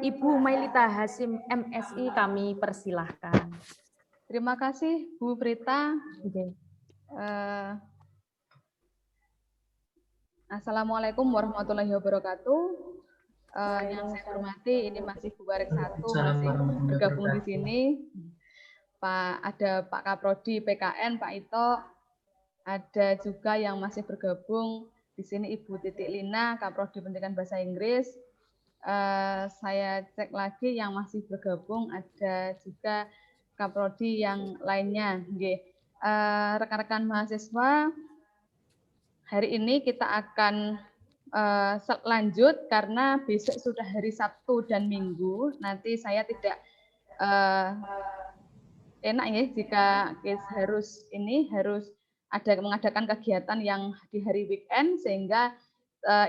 Ibu Mailita Hasim MSI kami persilahkan. Terima kasih Bu Prita. Oke. Assalamualaikum warahmatullahi wabarakatuh. Yang saya hormati, ini masih Bu Barik 1 masih bergabung di sini. Ada Pak Kaprodi PKN, Pak Ito. Ada juga yang masih bergabung di sini Ibu Titik Lina, Kaprodi Pendidikan Bahasa Inggris. Saya cek lagi yang masih bergabung, ada juga Kaprodi yang lainnya. Rekan-rekan mahasiswa, hari ini kita akan lanjut karena besok sudah hari Sabtu dan Minggu. Nanti saya tidak enak ya jika harus mengadakan kegiatan yang di hari weekend, sehingga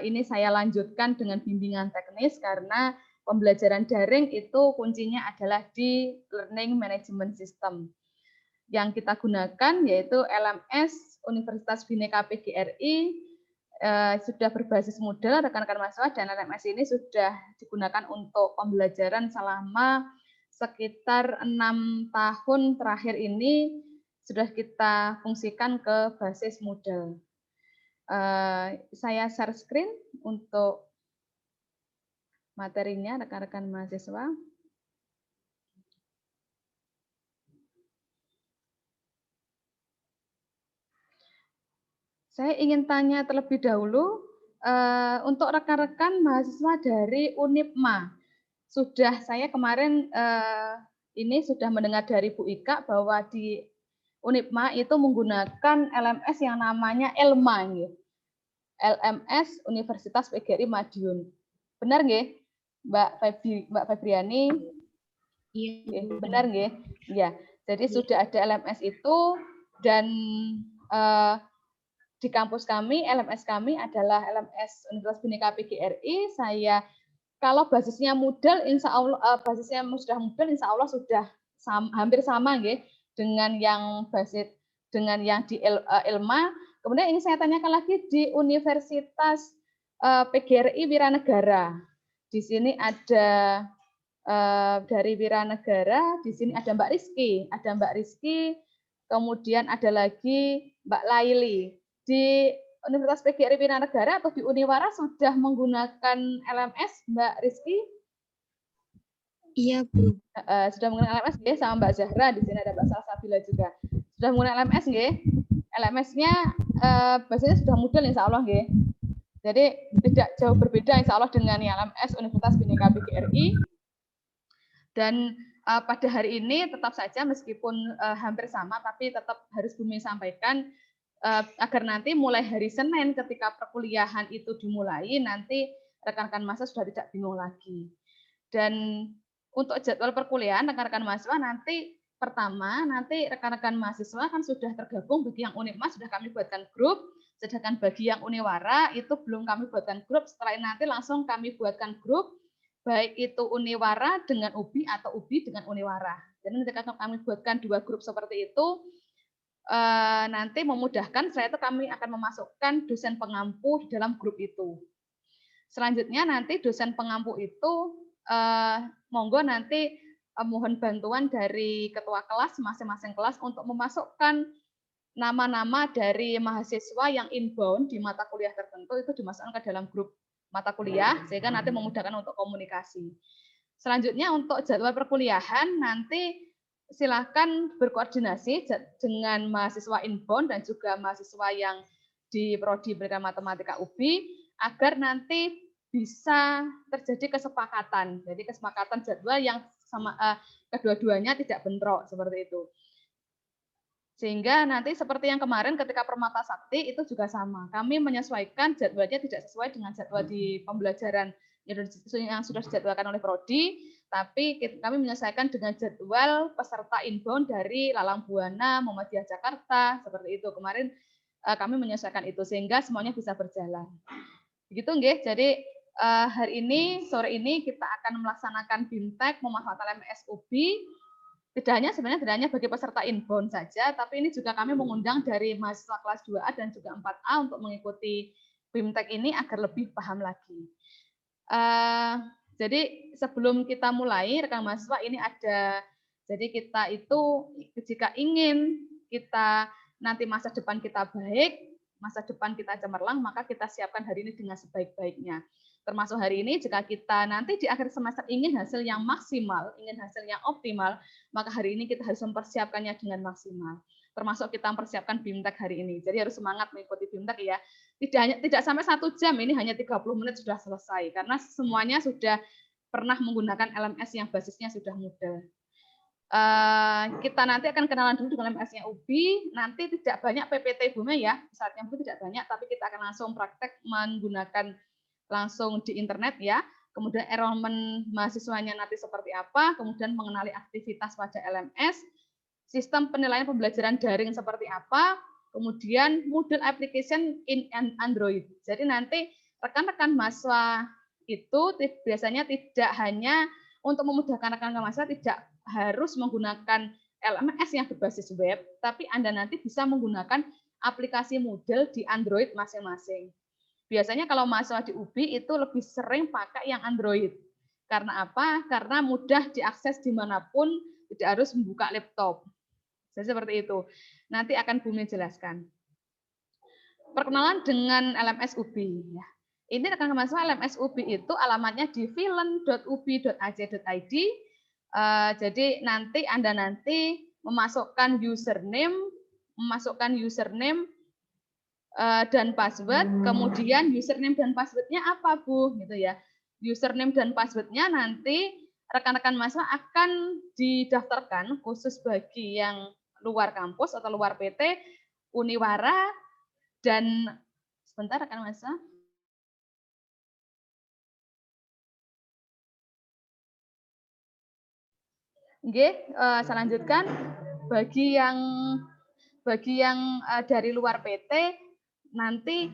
ini saya lanjutkan dengan bimbingan teknis karena pembelajaran daring itu kuncinya adalah di Learning Management System. Yang kita gunakan yaitu LMS Universitas Bhinneka PGRI, sudah berbasis Moodle rekan-rekan mahasiswa, dan LMS ini sudah digunakan untuk pembelajaran selama sekitar 6 tahun terakhir ini sudah kita fungsikan ke basis Moodle. Saya share screen untuk materinya rekan-rekan mahasiswa. Saya ingin tanya terlebih dahulu untuk rekan-rekan mahasiswa dari UNIPMA. Saya kemarin ini sudah mendengar dari Bu Ika bahwa di UNIPMA itu menggunakan LMS yang namanya ELMA, LMS Universitas PGRI Madiun. Benar nggih, Mbak Febriani? Iya, benar nggih? Ya. Jadi sudah ada LMS itu, dan di kampus kami, LMS kami adalah LMS Universitas Bhinneka PGRI. Kalau basisnya Moodle, insya Allah sudah Moodle, insya Allah sudah hampir sama nggih dengan yang di Elma. Kemudian ingin saya tanyakan lagi di Universitas PGRI Wiranegara. Di sini ada dari Wiranegara, di sini ada Mbak Rizky, kemudian ada lagi Mbak Laili. Di Universitas PGRI Wiranegara atau di Uniwara sudah menggunakan LMS, Mbak Rizky? Iya, Bu. Sudah menggunakan LMS nggih, sama Mbak Zahra, di sini ada Mbak Salsabila juga. Sudah menggunakan LMS nggih? LMS-nya bahasanya sudah Moodle insya Allah nggih. Jadi tidak jauh berbeda insya Allah dengan yang LMS Universitas Bhinneka PGRI. Dan pada hari ini tetap saja meskipun hampir sama, tapi tetap harus Bumi sampaikan agar nanti mulai hari Senin ketika perkuliahan itu dimulai, nanti rekan-rekan mahasiswa sudah tidak bingung lagi. Dan untuk jadwal perkuliahan rekan-rekan mahasiswa nanti rekan-rekan mahasiswa kan sudah tergabung. Bagi yang UNIPMA sudah kami buatkan grup, sedangkan bagi yang Uniwara itu belum kami buatkan grup. Setelah ini nanti langsung kami buatkan grup, baik itu Uniwara dengan UBI atau UBI dengan Uniwara. Jadi ketika kami buatkan 2 grup seperti itu, nanti memudahkan, setelah itu kami akan memasukkan dosen pengampu di dalam grup itu. Selanjutnya nanti dosen pengampu itu monggo nanti mohon bantuan dari ketua kelas masing-masing kelas untuk memasukkan nama-nama dari mahasiswa yang inbound di mata kuliah tertentu, itu dimasukkan ke dalam grup mata kuliah sehingga nanti memudahkan untuk komunikasi. Selanjutnya untuk jadwal perkuliahan nanti silakan berkoordinasi dengan mahasiswa inbound dan juga mahasiswa yang di Prodi Pendidikan Matematika UBI agar nanti bisa terjadi kesepakatan. Jadi kesepakatan jadwal yang sama kedua-duanya tidak bentrok seperti itu. Sehingga nanti seperti yang kemarin ketika Permata Sakti itu juga sama. Kami menyesuaikan jadwalnya tidak sesuai dengan jadwal di pembelajaran yang sudah dijadwalkan oleh Prodi, tapi kami menyesuaikan dengan jadwal peserta inbound dari Lalang Buana, Muhammadiyah Jakarta, seperti itu. Kemarin kami menyesuaikan itu sehingga semuanya bisa berjalan. Begitu nggih. Jadi hari ini, sore ini kita akan melaksanakan BIMTEK memanfaatkan LMS UBI. Tidak hanya bagi peserta inbound saja, tapi ini juga kami mengundang dari mahasiswa kelas 2A dan juga 4A untuk mengikuti BIMTEK ini agar lebih paham lagi. Jadi sebelum kita mulai, rekan mahasiswa ini ada, jadi kita itu jika ingin kita nanti masa depan kita baik, masa depan kita cemerlang, maka kita siapkan hari ini dengan sebaik-baiknya. Termasuk hari ini, jika kita nanti di akhir semester ingin hasil yang maksimal, ingin hasil yang optimal, maka hari ini kita harus mempersiapkannya dengan maksimal. Termasuk kita mempersiapkan BIMTEK hari ini. Jadi harus semangat mengikuti BIMTEK ya. Tidak sampai 1 jam, ini hanya 30 menit sudah selesai. Karena semuanya sudah pernah menggunakan LMS yang basisnya sudah mudah. Kita nanti akan kenalan dulu dengan LMS-nya UBI. Nanti tidak banyak PPT Ibu Mei ya, saatnya mungkin tidak banyak, tapi kita akan langsung praktek menggunakan langsung di internet ya. Kemudian enrollment mahasiswanya nanti seperti apa, kemudian mengenali aktivitas pada LMS, sistem penilaian pembelajaran daring seperti apa, kemudian Moodle application in Android. Jadi nanti rekan-rekan mahasiswa itu biasanya tidak hanya untuk memudahkan rekan-rekan mahasiswa tidak harus menggunakan LMS yang berbasis web, tapi Anda nanti bisa menggunakan aplikasi Moodle di Android masing-masing. Biasanya kalau mahasiswa di UBI itu lebih sering pakai yang Android. Karena apa? Karena mudah diakses dimanapun, tidak harus membuka laptop. Jadi seperti itu. Nanti akan Bumi jelaskan. Perkenalan dengan LMS UBI. Ya. Ini rekan mahasiswa LMS UBI itu alamatnya di vilen.ubi.ac.id. Jadi nanti Anda memasukkan username dan password, kemudian username dan passwordnya apa Bu? Gitu ya. Username dan passwordnya nanti rekan-rekan mahasiswa akan didaftarkan khusus bagi yang luar kampus atau luar PT, Uniwara, dan sebentar rekan mahasiswa. Oke, saya lanjutkan. Bagi yang dari luar PT nanti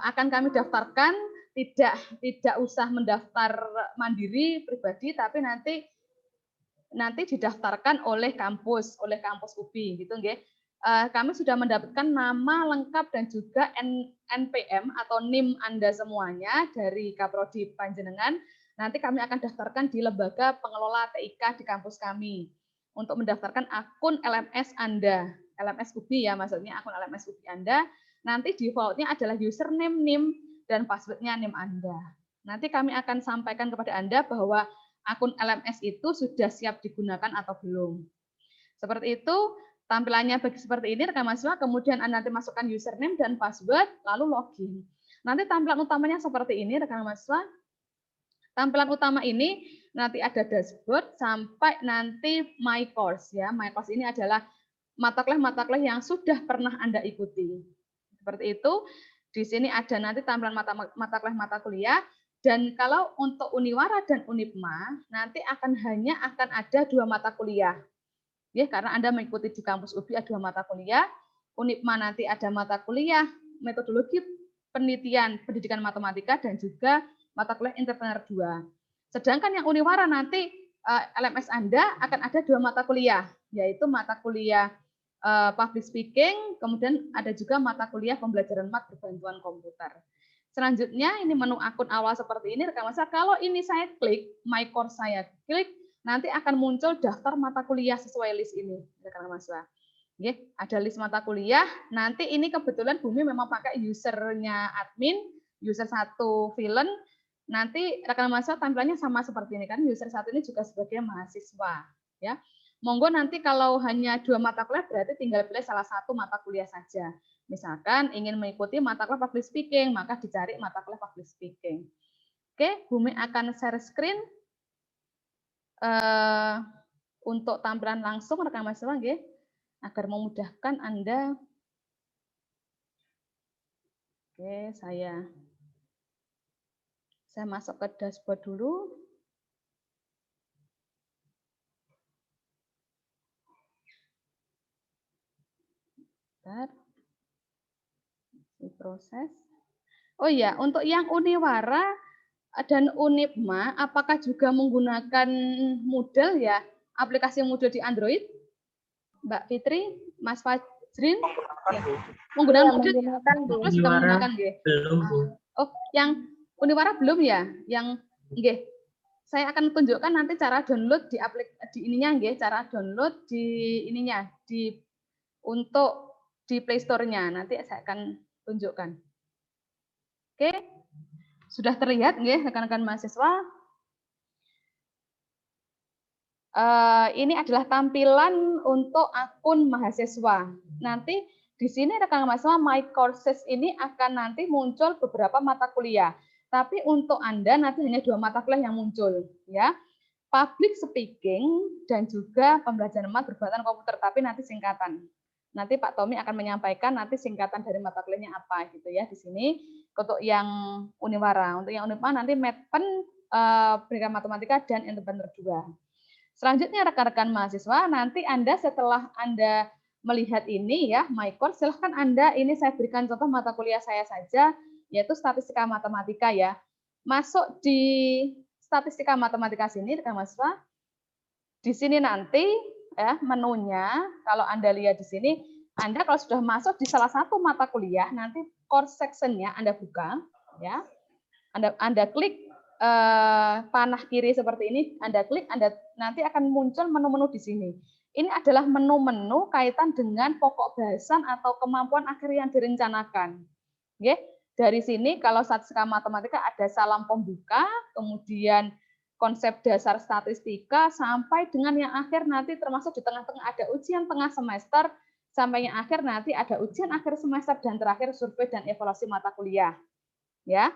akan kami daftarkan, tidak usah mendaftar mandiri pribadi, tapi nanti didaftarkan oleh kampus UBI gitu nggih. Kami sudah mendapatkan nama lengkap dan juga NPM atau NIM Anda semuanya dari Kaprodi Panjenengan. Nanti kami akan daftarkan di lembaga pengelola TIK di kampus kami untuk mendaftarkan akun LMS Anda, LMS UBI ya, maksudnya akun LMS UBI Anda. Nanti default-nya adalah username, NIM, dan password-nya NIM Anda. Nanti kami akan sampaikan kepada Anda bahwa akun LMS itu sudah siap digunakan atau belum. Seperti itu, tampilannya seperti ini rekan mahasiswa, kemudian Anda nanti masukkan username dan password, lalu login. Nanti tampilan utamanya seperti ini rekan mahasiswa. Tampilan utama ini nanti ada dashboard sampai nanti my course ya. My course ini adalah mata kuliah yang sudah pernah Anda ikuti. Seperti itu. Di sini ada nanti tampilan mata kuliah. Dan kalau untuk Uniwara dan Unipma, nanti akan ada 2 mata kuliah. Ya, karena Anda mengikuti di kampus UBI ada 2 mata kuliah. Unipma nanti ada mata kuliah metodologi penelitian pendidikan matematika dan juga mata kuliah entrepreneur 2. Sedangkan yang Uniwara nanti LMS Anda akan ada 2 mata kuliah, yaitu mata kuliah public speaking, kemudian ada juga mata kuliah pembelajaran mat berbantuan komputer. Selanjutnya ini menu akun awal seperti ini rekan mahasiswa. Kalau ini saya klik, my course saya klik, nanti akan muncul daftar mata kuliah sesuai list ini rekan mahasiswa. Oke, ada list mata kuliah. Nanti ini kebetulan Bumi memang pakai usernya admin, user 1 Vilen. Nanti rekan mahasiswa tampilannya sama seperti ini kan. User 1 ini juga sebagai mahasiswa, ya. Monggo nanti kalau hanya 2 mata kuliah berarti tinggal pilih salah satu mata kuliah saja. Misalkan ingin mengikuti mata kuliah public speaking, maka dicari mata kuliah public speaking. Oke, Bumi akan share screen untuk tampilan langsung rekan mahasiswa nggih, agar memudahkan Anda. Oke, saya masuk ke dashboard dulu. Bentar. Proses. Oh iya, untuk yang Uniwara dan Unipma, apakah juga menggunakan Moodle ya? Aplikasi Moodle di Android? Mbak Fitri, Mas Fajrin? Ya. Menggunakan Moodle? Moodle sudah menggunakan, nggih? Belum, Bu. Oh, yang Uniwara belum ya? Yang nggih. saya akan tunjukkan nanti cara download di ininya nggih, cara download di ininya untuk di Play Store-nya. Nanti saya akan tunjukkan. Oke. Sudah terlihat nggih rekan-rekan mahasiswa? Ini adalah tampilan untuk akun mahasiswa. Nanti di sini rekan mahasiswa My Courses ini akan nanti muncul beberapa mata kuliah. Tapi untuk Anda nanti hanya 2 mata kuliah yang muncul, ya. Public speaking dan juga pembelajaran mat berbahan komputer, tapi nanti singkatan. Nanti Pak Tommy akan menyampaikan nanti singkatan dari mata kuliahnya apa gitu ya di sini untuk yang Uniwara. Untuk yang Uniwara nanti Medpen, pendidikan matematika dan independen 2. Selanjutnya rekan-rekan mahasiswa, nanti Anda setelah Anda melihat ini ya, My Course, silahkan Anda, ini saya berikan contoh mata kuliah saya saja, yaitu statistika matematika ya. Masuk di statistika matematika sini, rekan mahasiswa, di sini nanti ya menunya, kalau Anda lihat di sini, Anda kalau sudah masuk di salah satu mata kuliah, nanti course section-nya Anda buka, ya, Anda klik panah kiri seperti ini, Anda klik, Anda nanti akan muncul menu-menu di sini. Ini adalah menu-menu kaitan dengan pokok bahasan atau kemampuan akhir yang direncanakan. Oke, dari sini kalau statistika matematika ada salam pembuka, kemudian konsep dasar statistika, sampai dengan yang akhir nanti termasuk di tengah-tengah ada ujian tengah semester, sampai yang akhir nanti ada ujian akhir semester dan terakhir survei dan evaluasi mata kuliah. Ya.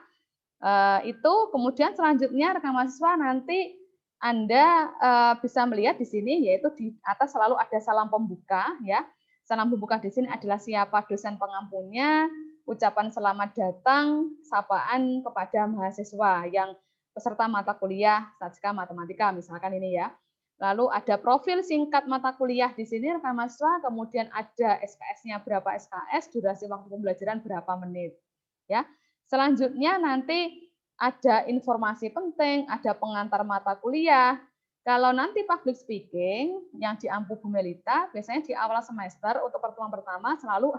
Itu kemudian selanjutnya rekan mahasiswa nanti Anda bisa melihat di sini yaitu di atas selalu ada salam pembuka ya. Salam pembuka di sini adalah siapa dosen pengampunya, ucapan selamat datang, sapaan kepada mahasiswa yang peserta mata kuliah statistika matematika misalkan ini ya. Lalu ada profil singkat mata kuliah di sini rekan mahasiswa, kemudian ada SKS-nya berapa SKS, durasi waktu pembelajaran berapa menit. Ya. Selanjutnya nanti ada informasi penting, ada pengantar mata kuliah. Kalau nanti public speaking yang di Ampu Bu Melita, biasanya di awal semester untuk pertemuan pertama selalu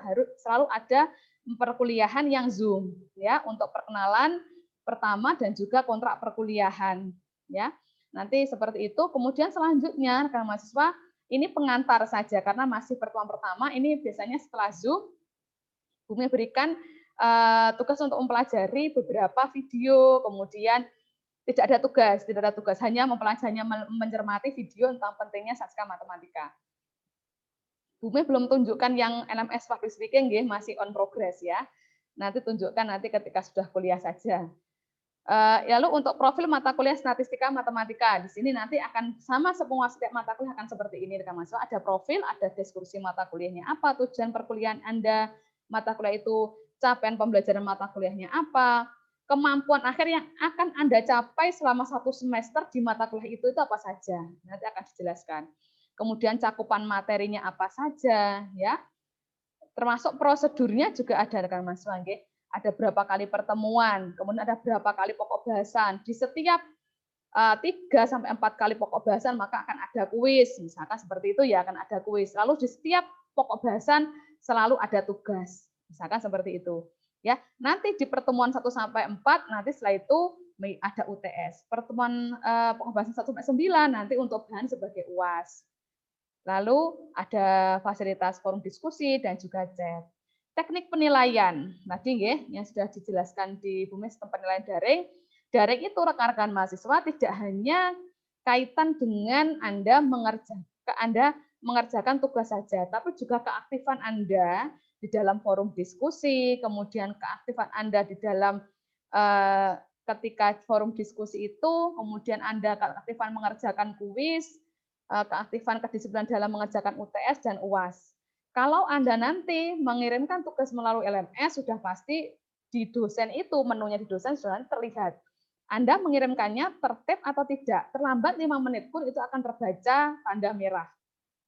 ada perkuliahan yang Zoom ya untuk perkenalan pertama dan juga kontrak perkuliahan ya. Nanti seperti itu. Kemudian selanjutnya rekan mahasiswa ini pengantar saja karena masih pertemuan pertama, ini biasanya setelah Zoom Bumi berikan tugas untuk mempelajari beberapa video, kemudian tidak ada tugas, hanya mempelajari, mencermati video tentang pentingnya statistika matematika. Bumi belum tunjukkan yang LMS public speaking, masih on progress ya. Nanti tunjukkan nanti ketika sudah kuliah saja. Lalu untuk profil mata kuliah statistika matematika, di sini nanti akan sama semua setiap mata kuliah akan seperti ini rekan mahasiswa. Ada profil, ada deskripsi mata kuliahnya apa, tujuan perkuliahan Anda, mata kuliah itu capaian pembelajaran mata kuliahnya apa, kemampuan akhir yang akan Anda capai selama 1 semester di mata kuliah itu apa saja. Nanti akan dijelaskan. Kemudian cakupan materinya apa saja, ya. Termasuk prosedurnya juga ada rekan mahasiswa, nggih. Ada berapa kali pertemuan, kemudian ada berapa kali pokok bahasan. Di setiap 3 sampai 4 kali pokok bahasan maka akan ada kuis, misalkan seperti itu ya, akan ada kuis. Lalu di setiap pokok bahasan selalu ada tugas. Misalkan seperti itu. Ya, nanti di pertemuan 1 sampai 4 nanti setelah itu ada UTS. Pertemuan pokok bahasan 1 sampai 9 nanti untuk bahan sebagai UAS. Lalu ada fasilitas forum diskusi dan juga chat. Teknik penilaian. Tadi yang sudah dijelaskan di Bumi sistem penilaian daring. Daring itu rekan-rekan mahasiswa tidak hanya kaitan dengan Anda mengerjakan tugas saja, tapi juga keaktifan Anda di dalam forum diskusi, kemudian keaktifan Anda di dalam ketika forum diskusi itu, kemudian Anda keaktifan mengerjakan kuis, keaktifan kedisiplinan dalam mengerjakan UTS dan UAS. Kalau Anda nanti mengirimkan tugas melalui LMS, sudah pasti di dosen itu, menunya di dosen sudah terlihat. Anda mengirimkannya tertib atau tidak, terlambat 5 menit pun itu akan terbaca tanda merah.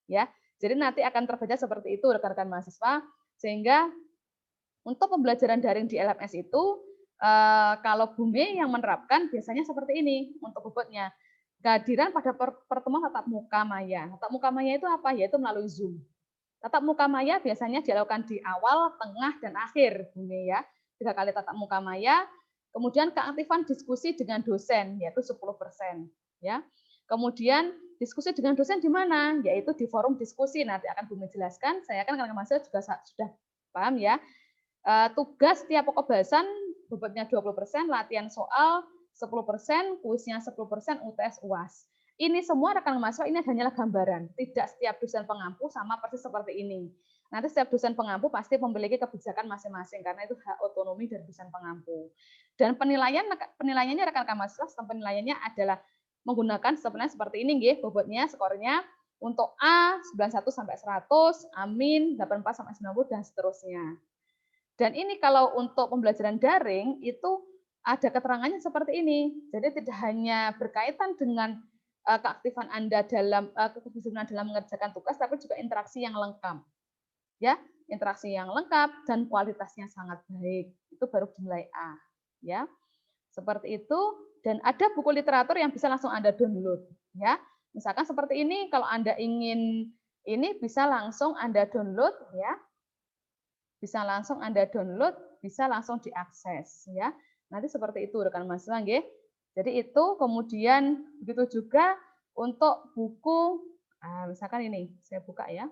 Ya, jadi nanti akan terbaca seperti itu rekan-rekan mahasiswa. Sehingga untuk pembelajaran daring di LMS itu, kalau Bumi yang menerapkan biasanya seperti ini untuk bobotnya. Kehadiran pada pertemuan tatap muka maya. Tatap muka maya itu apa? Yaitu melalui Zoom. Tatap muka maya biasanya dilakukan di awal, tengah, dan akhir. Bumi ya. 3 kali tatap muka maya. Kemudian keaktifan diskusi dengan dosen, yaitu 10%. ya. Kemudian diskusi dengan dosen di mana? Yaitu di forum diskusi. Nanti akan Bumi jelaskan. Saya kan karena mahasiswa juga sudah paham ya. Tugas tiap pokok bahasan bobotnya 20%, latihan soal 10%, kuisnya 10%, UTS UAS. Ini semua rekan mahasiswa ini hanyalah gambaran. Tidak setiap dosen pengampu sama persis seperti ini. Nanti setiap dosen pengampu pasti memiliki kebijakan masing-masing karena itu hak otonomi dari dosen pengampu. Dan penilaiannya rekan-rekan mahasiswa, sistem penilaiannya adalah menggunakan sebenarnya seperti ini nggih, bobotnya skornya untuk A 91 sampai 100, Amin 84 sampai 90 dan seterusnya. Dan ini kalau untuk pembelajaran daring itu ada keterangannya seperti ini. Jadi tidak hanya berkaitan dengan keaktifan Anda dalam kedisiplinan dalam mengerjakan tugas, tapi juga interaksi yang lengkap. Ya, interaksi yang lengkap dan kualitasnya sangat baik. Itu baru dinilai A, ya. Seperti itu. Dan ada buku literatur yang bisa langsung Anda download, ya. Misalkan seperti ini, kalau Anda ingin ini bisa langsung Anda download, ya. Bisa langsung Anda download, bisa langsung diakses, ya. Nanti seperti itu rekan mahasiswa, nggih. Jadi itu kemudian begitu juga untuk buku, misalkan ini saya buka ya.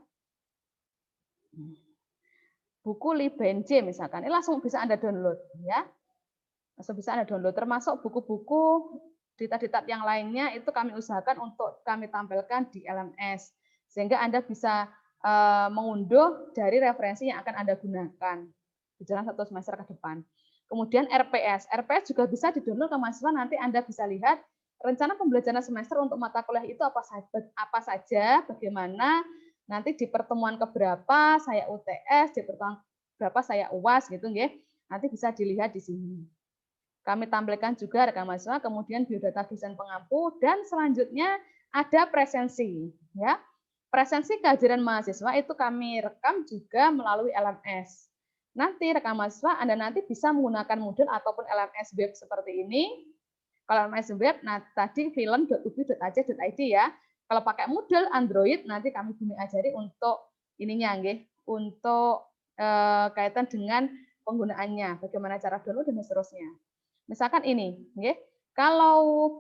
Buku Libenje misalkan, ini langsung bisa Anda download, ya. Langsung bisa Anda download, termasuk buku-buku di tab yang lainnya itu kami usahakan untuk kami tampilkan di LMS, sehingga Anda bisa mengunduh dari referensi yang akan Anda gunakan di dalam 1 semester ke depan. Kemudian RPS juga bisa di-download ke mahasiswa, nanti Anda bisa lihat rencana pembelajaran semester untuk mata kuliah itu apa saja, bagaimana, nanti di pertemuan keberapa saya UTS, di pertemuan berapa saya UAS gitu nggih. Nanti bisa dilihat di sini. Kami tampilkan juga rekan mahasiswa, kemudian biodata dosen pengampu, dan selanjutnya ada presensi. Ya, presensi kehadiran mahasiswa itu kami rekam juga melalui LMS. Nanti rekan mahasiswa Anda nanti bisa menggunakan Moodle ataupun LMS web seperti ini. Kalau LMS web, nah tadi film.ubi.ac.id ya. Kalau pakai Moodle Android, nanti kami Bumi ajari untuk ininya, nggih, untuk kaitan dengan penggunaannya, bagaimana cara download dan seterusnya. Misalkan ini, kalau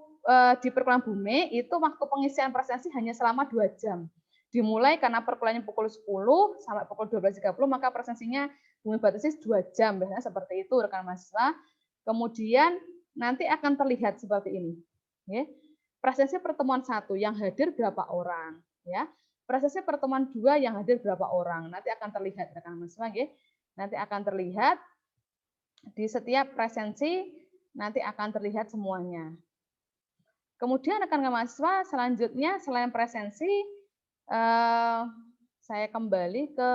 di perkuliahan Bumi itu waktu pengisian presensi hanya selama 2 jam. Dimulai karena perkuliahannya pukul 10 sampai pukul 12.30, maka presensinya Bumi batasi 2 jam, biasanya seperti itu rekan mahasiswa. Kemudian nanti akan terlihat seperti ini. Presensi pertemuan 1 yang hadir berapa orang, ya. Presensi pertemuan 2 yang hadir berapa orang, nanti akan terlihat rekan mahasiswa, nanti akan terlihat di setiap presensi. Nanti akan terlihat semuanya. Kemudian rekan mahasiswa selanjutnya selain presensi, saya kembali ke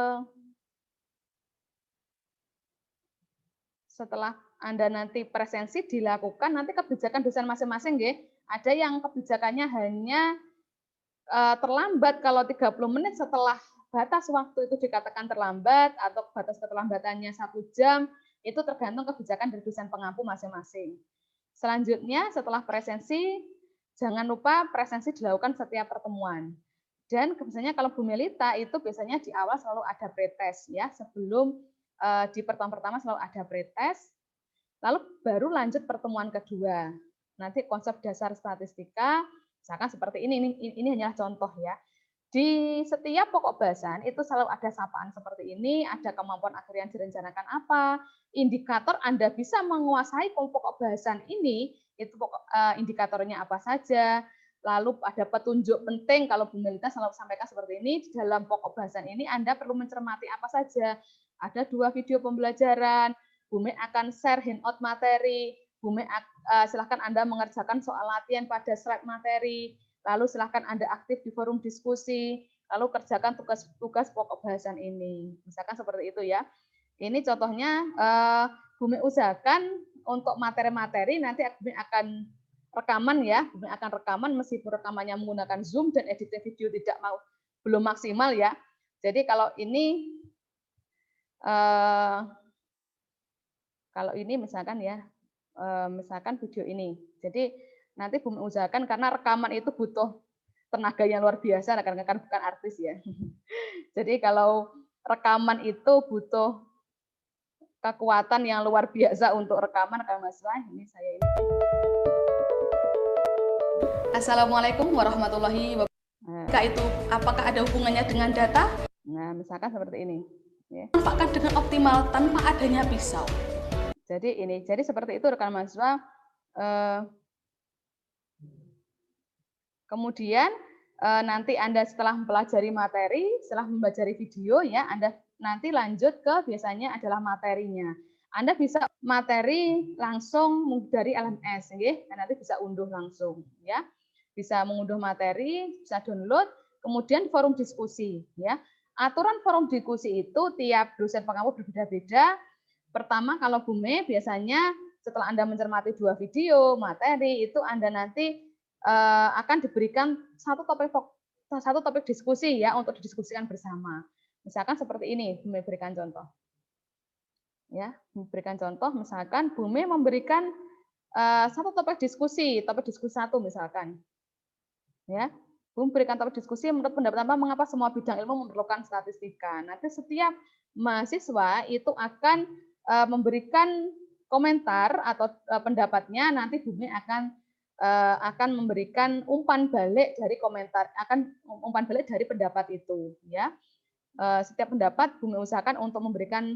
setelah Anda nanti presensi dilakukan, nanti kebijakan dosen masing-masing, ada yang kebijakannya hanya terlambat kalau 30 menit setelah batas waktu itu dikatakan terlambat, atau batas keterlambatannya 1 jam, itu tergantung kebijakan dari dosen pengampu masing-masing. Selanjutnya, setelah presensi, jangan lupa presensi dilakukan setiap pertemuan. Dan biasanya kalau Bu Melita itu biasanya di awal selalu ada pretest, ya. Sebelum di pertemuan pertama selalu ada pretest, lalu baru lanjut pertemuan kedua. Nanti konsep dasar statistika, misalkan seperti ini hanyalah contoh ya. Di setiap pokok bahasan itu selalu ada sapaan seperti ini, ada kemampuan akhir yang direncanakan apa, indikator Anda bisa menguasai pokok bahasan ini, itu indikatornya apa saja, lalu ada petunjuk penting, kalau Bu Melita selalu sampaikan seperti ini, di dalam pokok bahasan ini Anda perlu mencermati apa saja. Ada 2 video pembelajaran, Bu Mei akan share handout materi, Bu Mei silahkan Anda mengerjakan soal latihan pada slide materi, lalu silahkan Anda aktif di forum diskusi, lalu kerjakan tugas-tugas pokok bahasan ini. Misalkan seperti itu ya. Ini contohnya Bumi usahakan untuk materi-materi nanti Bumi akan rekaman ya. Bumi akan rekaman meskipun rekamannya menggunakan Zoom dan editing video belum maksimal ya. Jadi kalau ini misalkan ya, misalkan video ini. Jadi nanti Bumi usahakan karena rekaman itu butuh tenaga yang luar biasa, rekan-rekan bukan artis ya. Jadi kalau rekaman itu butuh kekuatan yang luar biasa untuk rekaman, rekan mahasiswa. Ini saya ini. Assalamualaikum warahmatullahi wabarakatuh. Itu apakah ada hubungannya dengan data? Nah, misalkan seperti ini. Ya. Manfaatkan dengan optimal tanpa adanya pisau. Jadi seperti itu rekan mahasiswa. Kemudian nanti Anda setelah mempelajari materi, setelah mempelajari video ya, Anda nanti lanjut ke biasanya adalah materinya. Anda bisa materi langsung dari LMS, ya, nanti bisa unduh langsung, ya, bisa mengunduh materi, bisa download, kemudian forum diskusi, ya. Aturan forum diskusi itu tiap dosen pengampu berbeda-beda. Pertama kalau Bume biasanya setelah Anda mencermati 2 video materi itu Anda nanti akan diberikan satu topik diskusi ya untuk didiskusikan bersama. Misalkan seperti ini, Bume berikan contoh. Ya, memberikan contoh misalkan Bume memberikan satu topik diskusi 1 misalkan. Ya. Bume berikan topik diskusi menurut pendapat Anda mengapa semua bidang ilmu memerlukan statistika. Nanti setiap mahasiswa itu akan memberikan komentar atau pendapatnya, nanti Bume akan memberikan umpan balik dari komentar, akan umpan balik dari pendapat itu, ya. Setiap pendapat Bume usahakan untuk memberikan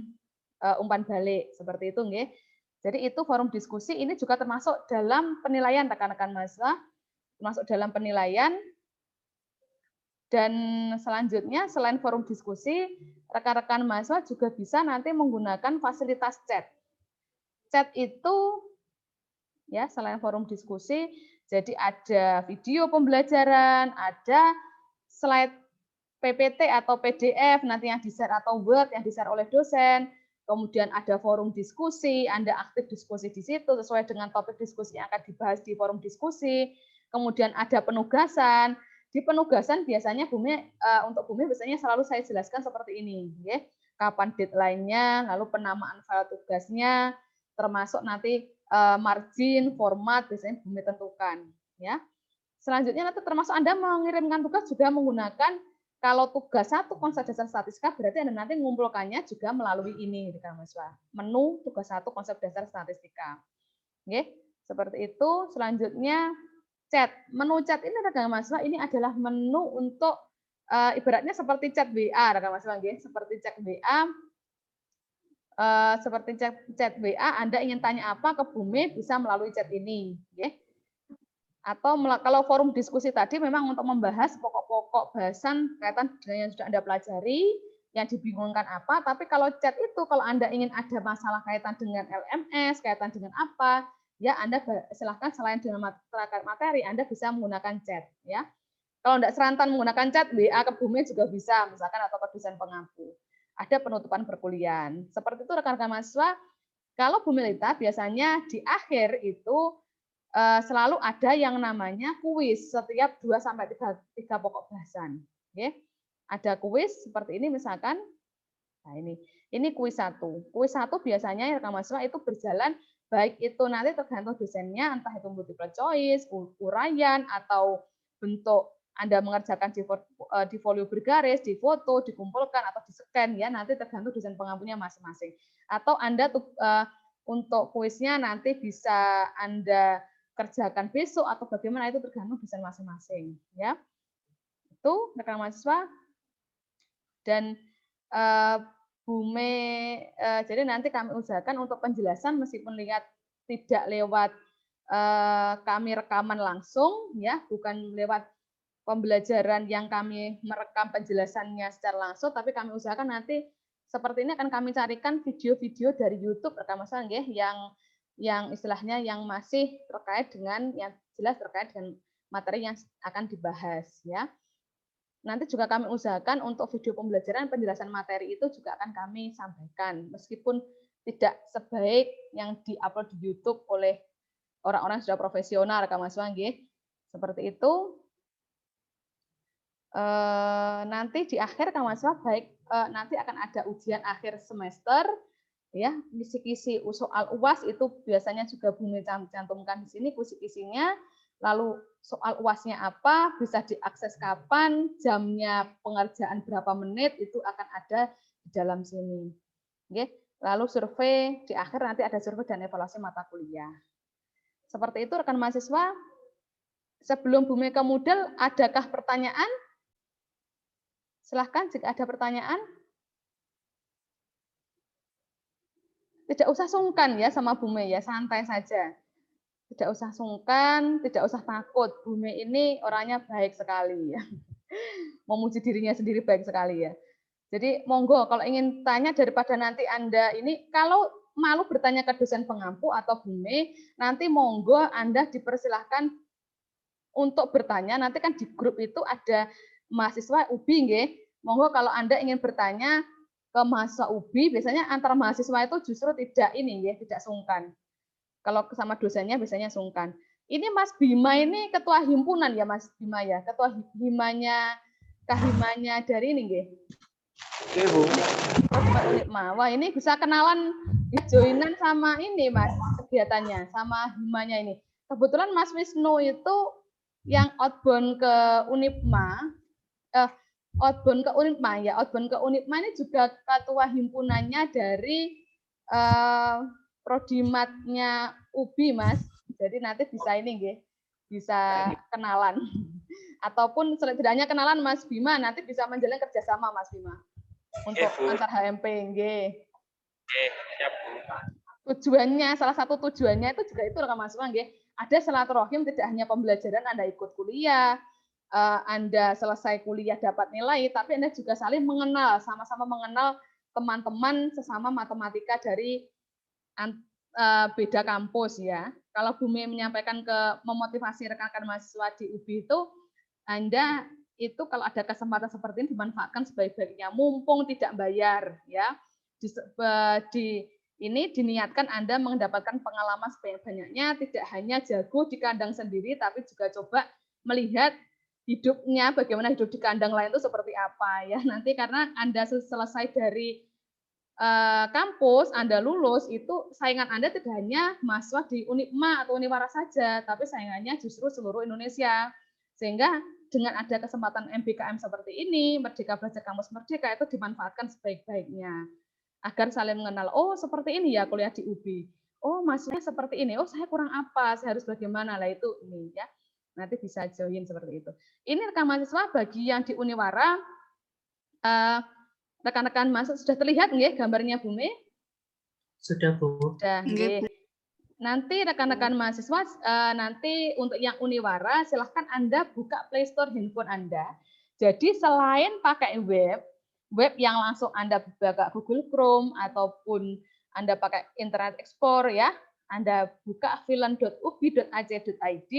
umpan balik seperti itu, nggih. Jadi itu forum diskusi ini juga termasuk dalam penilaian rekan-rekan mahasiswa, termasuk dalam penilaian. Dan selanjutnya selain forum diskusi, rekan-rekan mahasiswa juga bisa nanti menggunakan fasilitas chat. Chat itu ya selain forum diskusi, jadi ada video pembelajaran, ada slide PPT atau PDF nanti yang di-share atau Word yang di-share oleh dosen, kemudian ada forum diskusi, Anda aktif diskusi di situ sesuai dengan topik diskusi yang akan dibahas di forum diskusi, kemudian ada penugasan. Di penugasan biasanya untuk Bume biasanya selalu saya jelaskan seperti ini, ya. Kapan deadline-nya, lalu penamaan file tugasnya, termasuk nanti margin, format biasanya Bume tentukan, ya. Selanjutnya nanti termasuk Anda mengirimkan tugas juga menggunakan kalau tugas 1 konsep dasar statistika berarti Anda nanti mengumpulkannya juga melalui ini, rekan mahasiswa. Menu tugas 1 konsep dasar statistika. Oke, seperti itu. Selanjutnya chat. Menu chat ini rekan mahasiswa ini adalah menu untuk ibaratnya seperti chat WA, rekan mahasiswa, nggih. Seperti chat WA. Seperti chat WA, Anda ingin tanya apa ke Bume bisa melalui chat ini, nggih. Atau kalau forum diskusi tadi memang untuk membahas pokok-pokok bahasan kaitan dengan yang sudah Anda pelajari, yang dibingungkan apa, tapi kalau chat itu kalau Anda ingin ada masalah kaitan dengan LMS, kaitan dengan apa, ya Anda silahkan selain dengan materi, Anda bisa menggunakan chat, ya. Kalau tidak serantan menggunakan chat, WA ke Bume juga bisa, misalkan atau ke dosen pengampu. Ada penutupan perkuliahan. Seperti itu rekan-rekan mahasiswa, kalau Bume Lita biasanya di akhir itu selalu ada yang namanya kuis setiap 2-3 pokok bahasan. Oke. Ada kuis seperti ini misalkan. Nah, ini kuis 1. Kuis 1 biasanya rekan mahasiswa itu berjalan baik itu nanti tergantung dosennya, entah itu multiple choice, uraian atau bentuk Anda mengerjakan di folio bergaris, di foto, dikumpulkan atau di-scan ya, nanti tergantung dosen pengampunya masing-masing. Atau Anda untuk kuisnya nanti bisa Anda kerjakan besok atau bagaimana itu tergantung dosen masing-masing, ya. Itu rekan mahasiswa. Dan Bume jadi nanti kami usahakan untuk penjelasan meskipun tidak lewat kami rekaman langsung, ya, bukan lewat pembelajaran yang kami merekam penjelasannya secara langsung, tapi kami usahakan nanti seperti ini akan kami carikan video-video dari YouTube rekan mahasiswa, nggih, yang istilahnya yang masih terkait dengan yang jelas terkait dengan materi yang akan dibahas, ya. Nanti juga kami usahakan untuk video pembelajaran penjelasan materi itu juga akan kami sampaikan meskipun tidak sebaik yang diupload di YouTube oleh orang-orang yang sudah profesional rekan mahasiswa, nggih. Seperti itu. Nanti di akhir rekan mahasiswa nanti akan ada ujian akhir semester. Ya, kisi-kisi soal UAS itu biasanya juga Bume cantumkan di sini kisi-kisinya, lalu soal UASnya apa, bisa diakses kapan, jamnya pengerjaan berapa menit itu akan ada di dalam sini. Oke. Lalu survei di akhir nanti ada survei dan evaluasi mata kuliah. Seperti itu rekan mahasiswa. sebelum Bu Mega Moodle, adakah pertanyaan? Silahkan jika ada pertanyaan. Tidak usah sungkan ya sama Bu Me ya, santai saja. Tidak usah sungkan, tidak usah takut. Bu Me ini orangnya baik sekali ya. Memuji dirinya sendiri baik sekali ya. Jadi monggo kalau ingin tanya daripada nanti Anda ini, kalau malu bertanya ke dosen pengampu atau Bu Me, nanti monggo Anda dipersilahkan untuk bertanya. Nanti kan di grup itu ada mahasiswa UBI nggih. Monggo kalau Anda ingin bertanya ke mahasiswa UBI, biasanya antar mahasiswa itu justru tidak ini ya, tidak sungkan. Kalau sama dosennya biasanya sungkan. Ini Mas Bima ini ketua himpunan ya Mas Bima ya, ketua kahimanya dari ini nggih. Oke, Bu. Wah, ini bisa kenalan joinan sama ini Mas kegiatannya, sama himanya ini. Kebetulan Mas Wisnu itu yang outbound ke Unipma, outbound ke Unipma ini juga ketua himpunannya dari Prodimatnya UBI, Mas. Jadi nanti bisa ini nggih, bisa kenalan. Ataupun setidaknya kenalan Mas Bima, nanti bisa menjalin kerjasama Mas Bima untuk antar HMP nggih. Siap, Bu. Tujuannya, salah satu tujuannya itu juga itu rekan mahasiswa nggih. Ada silaturahim, tidak hanya pembelajaran Anda ikut kuliah, Anda selesai kuliah dapat nilai, tapi Anda juga saling mengenal, sama-sama mengenal teman-teman sesama matematika dari beda kampus ya. Kalau Bumi menyampaikan memotivasi rekan-rekan mahasiswa di UBI itu, Anda itu kalau ada kesempatan seperti ini dimanfaatkan sebaik-baiknya, mumpung tidak bayar ya. Ini diniatkan Anda mendapatkan pengalaman sebanyak-banyaknya, tidak hanya jago di kandang sendiri, tapi juga coba melihat hidupnya, bagaimana hidup di kandang lain itu seperti apa ya. Nanti karena Anda selesai dari kampus, Anda lulus, itu saingan Anda tidak hanya mahasiswa di Unipma atau Uniwara saja, tapi saingannya justru seluruh Indonesia. Sehingga dengan ada kesempatan MBKM seperti ini, Merdeka Belajar Kampus Merdeka itu dimanfaatkan sebaik-baiknya. Agar saling mengenal, oh seperti ini ya kuliah di UBI. Oh mahasiswa seperti ini, oh saya kurang apa, saya harus bagaimana, lah itu ini ya. Nanti bisa join seperti itu. Ini rekan mahasiswa bagi yang di Uniwara, rekan-rekan mahasiswa sudah terlihat nggih gambarnya Bu Me? Sudah, Bu. Sudah nggih. Nanti rekan-rekan mahasiswa nanti untuk yang Uniwara silahkan Anda buka Play Store handphone Anda. Jadi selain pakai web yang langsung Anda buka Google Chrome ataupun Anda pakai Internet Explorer ya, Anda buka filen.ubi.ac.id.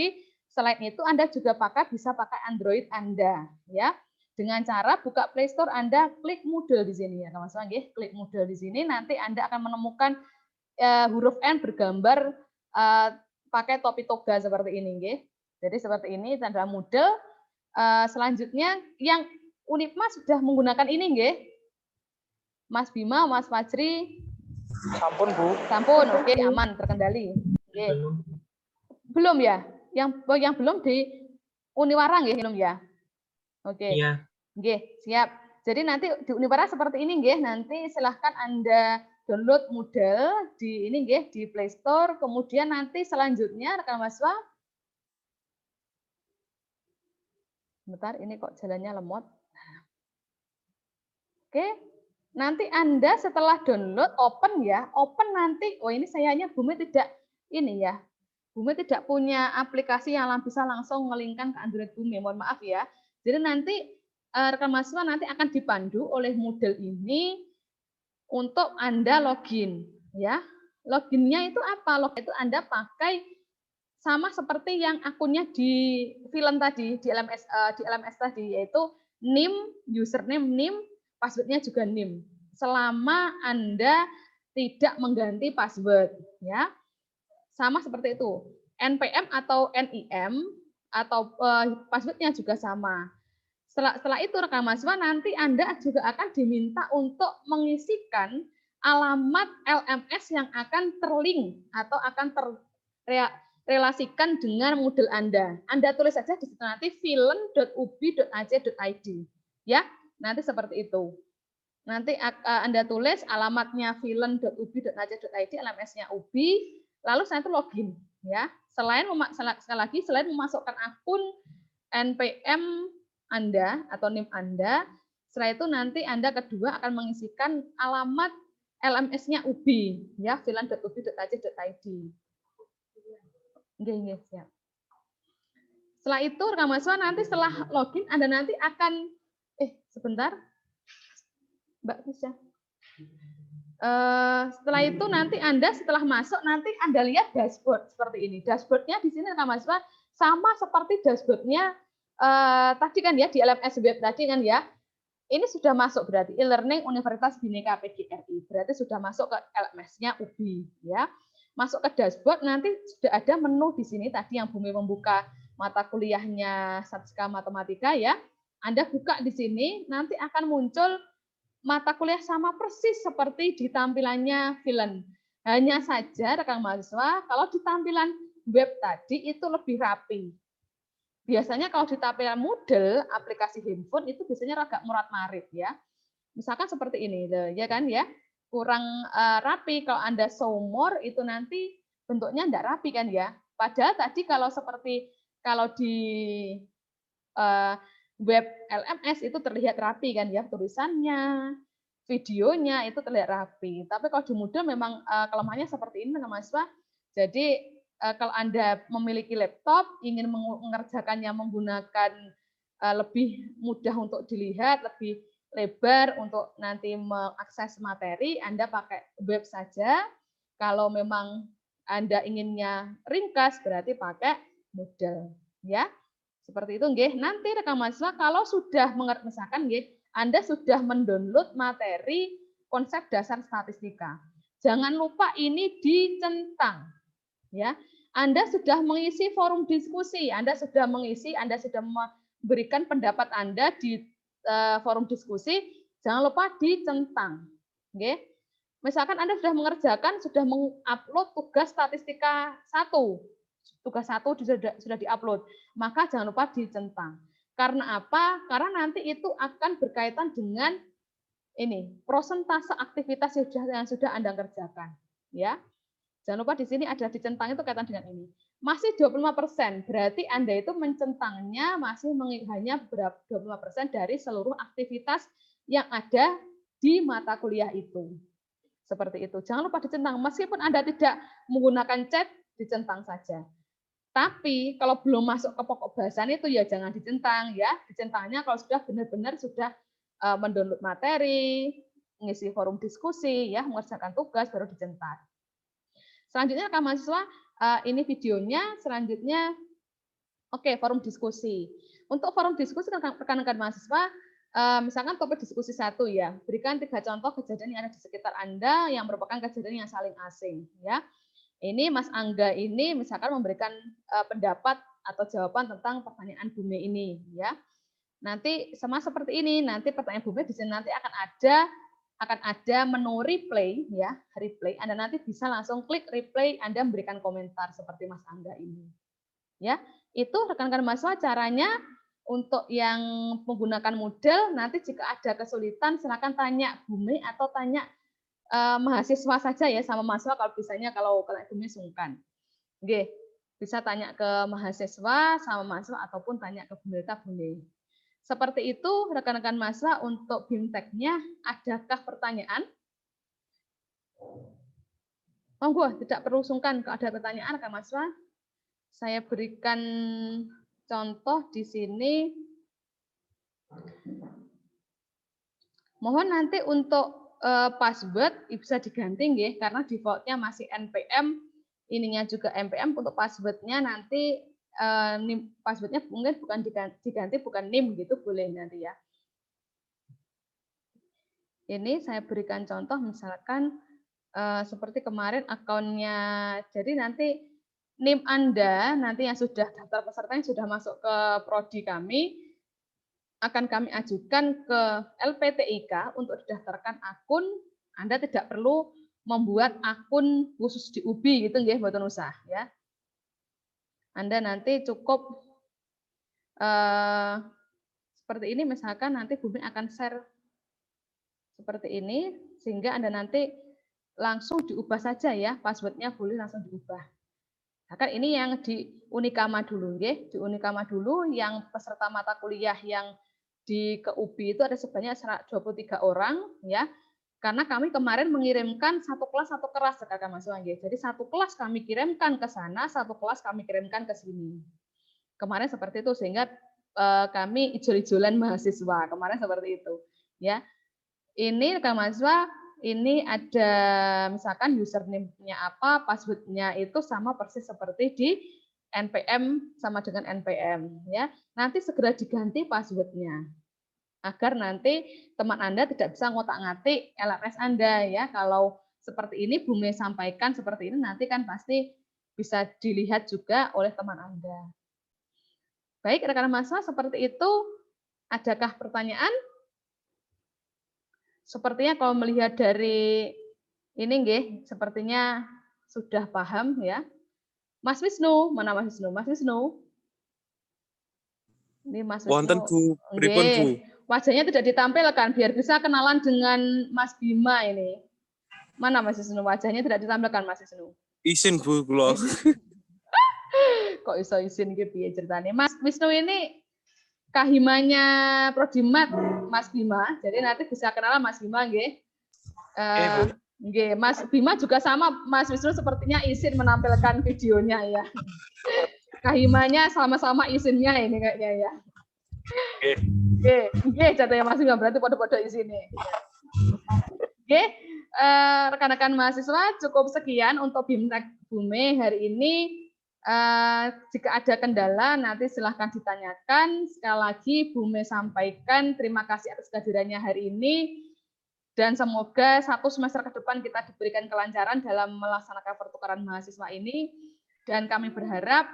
Selain itu Anda juga bisa pakai Android Anda ya. Dengan cara buka Play Store Anda klik Moodle di sini ya, teman-teman nggih, klik Moodle di sini nanti Anda akan menemukan huruf N bergambar pakai topi toga seperti ini nggih. Jadi seperti ini tanda Moodle. Selanjutnya yang Unipma sudah menggunakan ini nggih. Mas Bima, Mas Fajri. Sampun, Bu. Sampun, oke, aman, terkendali. Oke. Belum ya? Yang belum di Uniwara nggih, belum ya? Oke. Iya. Nggih, siap. Jadi nanti di Uniwara seperti ini nggih, nanti silahkan Anda download Moodle di ini nggih, di Play Store, kemudian nanti selanjutnya rekan mahasiswa. Bentar, ini kok jalannya lemot. Oke. Nanti Anda setelah download open ya, open nanti, oh ini sayangnya Bumi tidak ini ya. Bumi tidak punya aplikasi yang bisa langsung ngelingkan ke Android Bumi, mohon maaf ya. Jadi nanti rekan mahasiswa nanti akan dipandu oleh Moodle ini untuk Anda login ya. Loginnya itu apa? Login itu Anda pakai sama seperti yang akunnya di film tadi, di LMS tadi, yaitu NIM, username NIM, passwordnya juga NIM. Selama Anda tidak mengganti password ya. Sama seperti itu. NPM atau NIM atau passwordnya juga sama. Setelah itu rekan mahasiswa nanti Anda juga akan diminta untuk mengisikan alamat LMS yang akan terlink atau akan terrelasikan dengan Moodle Anda. Anda tulis saja di situ nanti filen.ubi.ac.id ya. Nanti seperti itu. Nanti Anda tulis alamatnya filen.ubi.ac.id, LMS-nya UBI, lalu saya itu login ya. Sekali lagi selain memasukkan akun NPM Anda atau NIM Anda, setelah itu nanti Anda kedua akan mengisikan alamat LMS-nya UBI, ya, filan.ubi.ac.id. Nggih, siap. Setelah itu rekan mahasiswa nanti setelah login Anda nanti akan sebentar. Mbak bisa. Setelah itu nanti Anda setelah masuk nanti Anda lihat dashboard seperti ini. Dashboardnya di sini rekan mahasiswa sama seperti dashboardnya tadi kan ya di LMS web tadi kan ya. Ini sudah masuk berarti e-learning Universitas Bhinneka PGRI. Berarti sudah masuk ke LMS-nya UBI ya. Masuk ke dashboard nanti sudah ada menu di sini tadi yang Bumi membuka mata kuliahnya Satska Matematika ya. Anda buka di sini nanti akan muncul mata kuliah sama persis seperti di tampilannya Filen. Hanya saja rekan mahasiswa kalau di tampilan web tadi itu lebih rapi. Biasanya kalau di tampilan Moodle, aplikasi handphone itu biasanya agak murat-marit ya. Misalkan seperti ini, ya kan ya. Kurang rapi kalau Anda show more itu nanti bentuknya enggak rapi kan ya. Padahal tadi kalau seperti kalau di web LMS itu terlihat rapi kan ya, tulisannya, videonya itu terlihat rapi. Tapi kalau di Moodle memang kelemahannya seperti ini mahasiswa. Jadi kalau Anda memiliki laptop, ingin mengerjakannya menggunakan lebih mudah untuk dilihat, lebih lebar untuk nanti mengakses materi, Anda pakai web saja. Kalau memang Anda inginnya ringkas, berarti pakai Moodle. Ya, seperti itu. Nggih. Nanti rekan mahasiswa kalau sudah misalkan nggih, Anda sudah mendownload materi konsep dasar statistika. Jangan lupa ini dicentang. Ya, Anda sudah mengisi forum diskusi, Anda sudah memberikan pendapat Anda di forum diskusi, jangan lupa dicentang. Oke. Misalkan Anda sudah mengerjakan, sudah mengupload tugas statistika 1, tugas 1 sudah diupload, maka jangan lupa dicentang. Karena apa? Karena nanti itu akan berkaitan dengan ini prosentase aktivitas yang sudah Anda kerjakan. Ya. Jangan lupa di sini ada dicentang itu kaitan dengan ini. Masih 25%, berarti Anda itu mencentangnya masih hanya 25% dari seluruh aktivitas yang ada di mata kuliah itu. Seperti itu. Jangan lupa dicentang. Meskipun Anda tidak menggunakan chat, dicentang saja. Tapi kalau belum masuk ke pokok bahasan itu ya jangan dicentang ya. Dicentangnya kalau sudah benar-benar sudah mendownload materi, mengisi forum diskusi, ya, mengerjakan tugas baru dicentang. Selanjutnya rekan mahasiswa, ini videonya. Selanjutnya, oke, forum diskusi. Untuk forum diskusi rekan-rekan mahasiswa, misalkan topik diskusi 1 ya, berikan 3 contoh kejadian yang ada di sekitar Anda yang merupakan kejadian yang saling asing. Ya, ini Mas Angga ini misalkan memberikan pendapat atau jawaban tentang pertanyaan Bumi ini. Ya, nanti sama seperti ini. Nanti pertanyaan Bumi di sini nanti akan ada menu replay ya, replay. Anda nanti bisa langsung klik replay, Anda memberikan komentar seperti Mas Angga ini. Ya, itu rekan-rekan mahasiswa caranya untuk yang menggunakan Moodle. Nanti jika ada kesulitan silakan tanya Bumi atau tanya mahasiswa saja ya, sama mahasiswa kalau bisanya kalau Bumi sungkan. Oke, bisa tanya ke mahasiswa sama mahasiswa ataupun tanya ke Bumi. Seperti itu rekan-rekan mahasiswa untuk BIMTEK-nya. Adakah pertanyaan? Monggo, tidak perlu sungkan kalau ada pertanyaan rekan mahasiswa. Saya berikan contoh di sini. Mohon nanti untuk password bisa diganti nggih, karena default-nya masih NPM, ininya juga NPM. Untuk password-nya nanti password-nya mungkin bukan diganti bukan NIM gitu, boleh nanti ya. Ini saya berikan contoh misalkan seperti kemarin akunnya. Jadi nanti NIM Anda nanti yang sudah daftar peserta yang sudah masuk ke prodi kami akan kami ajukan ke LPTIK untuk didaftarkan akun. Anda tidak perlu membuat akun khusus di UBI gitu nggih, mboten usah ya. Anda nanti cukup seperti ini, misalkan nanti Bumi akan share seperti ini, sehingga Anda nanti langsung diubah saja ya, passwordnya boleh langsung diubah. Bahkan ini yang di Unikama dulu, nggih. Di Unikama dulu yang peserta mata kuliah yang di KUB itu ada sebanyak 23 orang, ya. Karena kami kemarin mengirimkan satu kelas satu kelas rekan mahasiswa, nggih. Jadi satu kelas kami kirimkan ke sana, satu kelas kami kirimkan ke sini. Kemarin seperti itu sehingga kami ijol-ijolan mahasiswa. Kemarin seperti itu, ya. Ini rekan mahasiswa, ini ada misalkan username-nya apa, password-nya itu sama persis seperti di NPM sama dengan NPM, ya. Nanti segera diganti password-nya agar nanti teman Anda tidak bisa ngotak-ngatik LMS Anda, ya. Kalau seperti ini Bu Mei sampaikan seperti ini, nanti kan pasti bisa dilihat juga oleh teman Anda. Baik, rekan mahasiswa, seperti itu. Adakah pertanyaan? Sepertinya kalau melihat dari ini nggih, sepertinya sudah paham, ya. Mas Wisnu, mana Mas Wisnu? Mas Wisnu. Ini Mas Wisnu. Wonten Bu, pripun Bu? Nggih. Wajahnya tidak ditampilkan biar bisa kenalan dengan Mas Bima ini. Mana Mas Wisnu? Wajahnya tidak ditampilkan Mas Wisnu. Isin Bu kula. Kok iso izin iki piye ceritane? Mas Wisnu ini kahimanya Prodimat Mas Bima. Jadi nanti bisa kenalan Mas Bima nggih. Nggih, Mas Bima juga sama Mas Wisnu sepertinya izin menampilkan videonya ya. Kahimanya sama-sama izinnya ini kayaknya ya. Nggih, jatuhnya Mas Bima berarti pada-pada izinnya. Nggih, rekan-rekan mahasiswa cukup sekian untuk BIMTEK Bu Mei hari ini. Jika ada kendala nanti silahkan ditanyakan. Sekali lagi Bu Mei sampaikan terima kasih atas kehadirannya hari ini dan semoga satu semester ke depan kita diberikan kelancaran dalam melaksanakan pertukaran mahasiswa ini dan kami berharap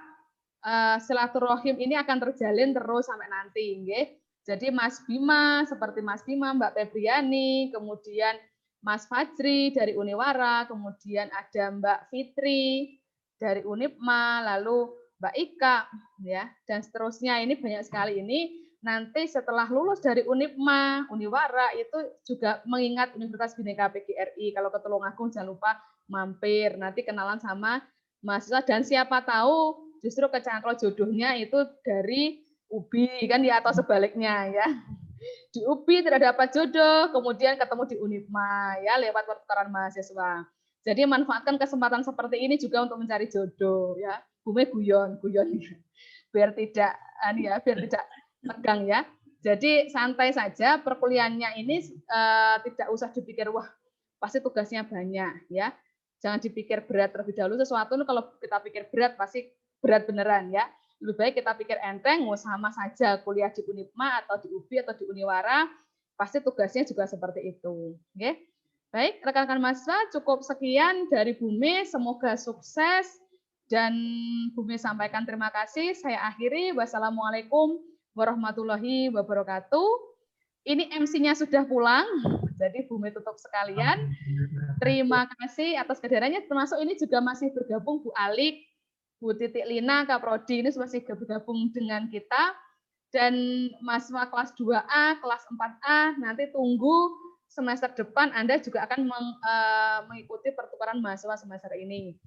silaturahim ini akan terjalin terus sampai nanti, nggih. Jadi Mas Bima, seperti Mas Bima, Mbak Febriani, kemudian Mas Fajri dari Uniwara, kemudian ada Mbak Fitri dari Unipma, lalu Mbak Ika, ya, dan seterusnya. Ini banyak sekali ini. Nanti setelah lulus dari Unipma, Uniwara itu juga mengingat Universitas Bhinneka PGRI. Kalau ke Tulungagung jangan lupa mampir. Nanti kenalan sama mahasiswa dan siapa tahu justru kecangkul jodohnya itu dari UBI kan ya atau sebaliknya ya. Di UBI tidak dapat jodoh, kemudian ketemu di Unipma ya lewat pertukaran mahasiswa. Jadi manfaatkan kesempatan seperti ini juga untuk mencari jodoh ya. Bu Mei guyon biar tidak tegang ya. Jadi santai saja perkuliahannya ini tidak usah dipikir wah pasti tugasnya banyak ya. Jangan dipikir berat terlebih dahulu, sesuatu kalau kita pikir berat pasti berat beneran ya. Lebih baik kita pikir enteng, sama saja kuliah di Unipma atau di UBI atau di Uniwara, pasti tugasnya juga seperti itu. Oke. Baik, rekan-rekan mahasiswa, cukup sekian dari Bu Mei. Semoga sukses dan Bu Mei sampaikan terima kasih. Saya akhiri. Wassalamualaikum warahmatullahi wabarakatuh. Ini MC-nya sudah pulang, jadi Bu Mei tutup sekalian. Terima kasih atas kehadirannya. Termasuk ini juga masih bergabung Bu Alik, Bu Titik Lina, Kaprodi ini masih bergabung dengan kita. Dan mahasiswa kelas 2A, kelas 4A, nanti tunggu semester depan Anda juga akan mengikuti pertukaran mahasiswa semester ini.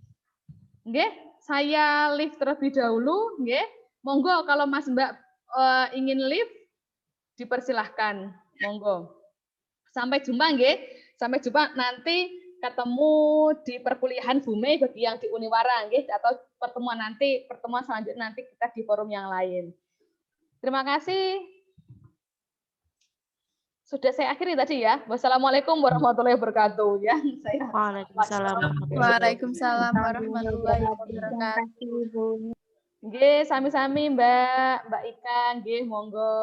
Nggih, saya live terlebih dahulu, nggih. Monggo kalau Mas Mbak ingin live dipersilahkan. Monggo. Sampai jumpa nggih. Sampai jumpa nanti ketemu di perkuliahan Bu Mei bagi yang di Uniwara nggih atau pertemuan selanjutnya nanti kita di forum yang lain. Terima kasih. Sudah saya akhiri tadi ya. Wassalamualaikum warahmatullahi wabarakatuh ya. Waalaikumsalam warahmatullahi wabarakatuh. Nggih, sami-sami Mbak Ika, nggih monggo.